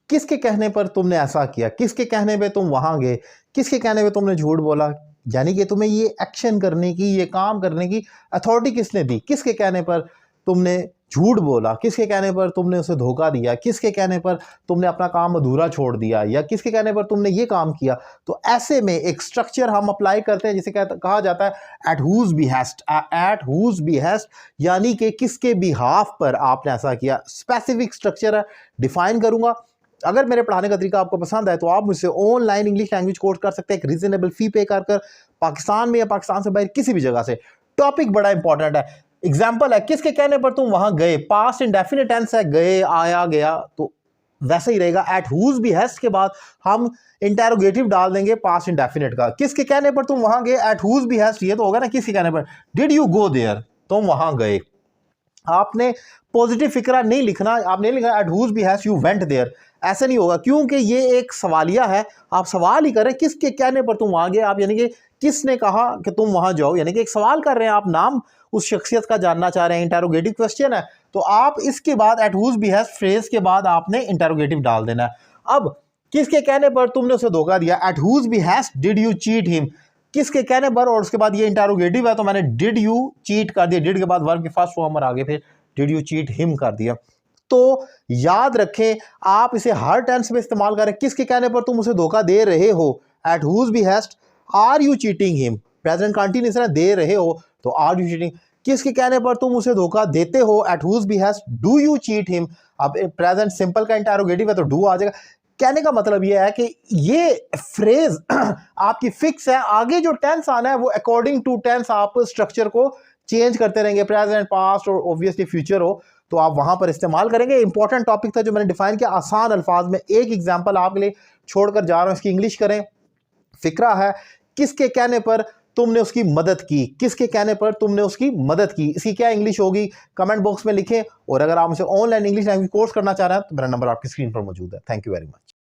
किसके कहने पर तुमने ऐसा किया, किसके कहने पे तुम वहां गए, किसके कहने पे तुमने झूठ बोला, यानी कि तुम्हें ये एक्शन करने की, ये काम करने की अथॉरिटी किसने दी, किसके कहने पर तुमने झूठ बोला, किसके कहने पर तुमने उसे धोखा दिया, किसके कहने पर तुमने अपना काम अधूरा छोड़ दिया, या किसके कहने पर तुमने ये काम किया। तो ऐसे में एक स्ट्रक्चर हम अप्लाई करते हैं जिसे कहा जाता है at whose behest. At whose behest यानी कि किसके बिहाफ पर आपने ऐसा किया। स्पेसिफिक स्ट्रक्चर है, डिफाइन करूंगा। अगर मेरे पढ़ाने का तरीका आपको पसंद है तो आप मुझसे ऑनलाइन इंग्लिश लैंग्वेज कोर्स कर सकते हैं, एक रीजनेबल फी पे कर पाकिस्तान में या पाकिस्तान से बाहर किसी भी जगह से। टॉपिक बड़ा इंपॉर्टेंट है। एग्जाम्पल है, किसके कहने पर तुम वहां गए, पास्ट इंडेफिनिट टेंस है, गए, आया, गया, तो वैसे ही रहेगा। एट हुज बिहेस्ट के बाद हम इंटेरोगेटिव डाल देंगे पास्ट इंडेफिनिट का। किसके कहने पर तुम वहां गए, एट हुज बिहेस्ट, ये तो होगा ना किसके कहने पर। डिड यू गो देयर, तुम वहां गए। आपने पॉजिटिव फिक्रा नहीं लिखना, आपने लिखा at whose behest you went there, ऐसा नहीं होगा क्योंकि ये एक सवालिया है। आप सवाल ही करें किसके कहने पर तुम वहां गए, आप यानी कि किसने कहा कि तुम वहां जाओ, यानी कि एक सवाल कर रहे हैं आप, नाम उस शख्सियत का जानना चाह रहे हैं, इंटेरोगेटिव क्वेश्चन है। तो आप इसके बाद एट हुज बिहेस्ट फ्रेज के बाद आपने इंटेरोगेटिव डाल देना है। अब किसके कहने पर तुमने उसे धोखा दिया, at whose behest did you cheat him, किसके कहने पर, और उसके बाद ये इंटेरोगेटिव है तो मैंने डिड यू चीट कर दिया, डिड के बाद वर्ब की फर्स्ट फॉर्म पर आगे फिर डिड यू चीट हिम कर दिया। तो याद रखें, आप इसे हर टेंस में इस्तेमाल करें। किसके कहने पर तुम उसे धोखा दे रहे हो, at whose behest are you cheating him, present continuous है, दे रहे हो तो आर यू चीटिंग। किसके कहने पर तुम उसे धोखा देते हो, at whose behest do you cheat him. अब प्रेजेंट सिंपल का इंटेरोगेटिव है तो डू आ जाएगा। कहने का मतलब यह है कि ये फ्रेज आपकी फिक्स है, आगे जो टेंस आना है वो अकॉर्डिंग टू टेंस आप स्ट्रक्चर को चेंज करते रहेंगे, प्रेजेंट, पास्ट और ऑब्वियसली फ्यूचर हो तो आप वहां पर इस्तेमाल करेंगे। इंपॉर्टेंट टॉपिक था जो मैंने डिफाइन किया आसान अल्फाज में। एक एग्जांपल आपके लिए छोड़कर जा रहा हूं, इसकी इंग्लिश करें। फिक्रा है, किसके कहने पर तुमने उसकी मदद की, किसके कहने पर तुमने उसकी मदद की, इसकी क्या इंग्लिश होगी कमेंट बॉक्स में लिखें। और अगर आप मुझे ऑनलाइन इंग्लिश लैंग्वेज कोर्स करना चाह रहे हैं तो मेरा नंबर आपकी स्क्रीन पर मौजूद है। Thank you very much.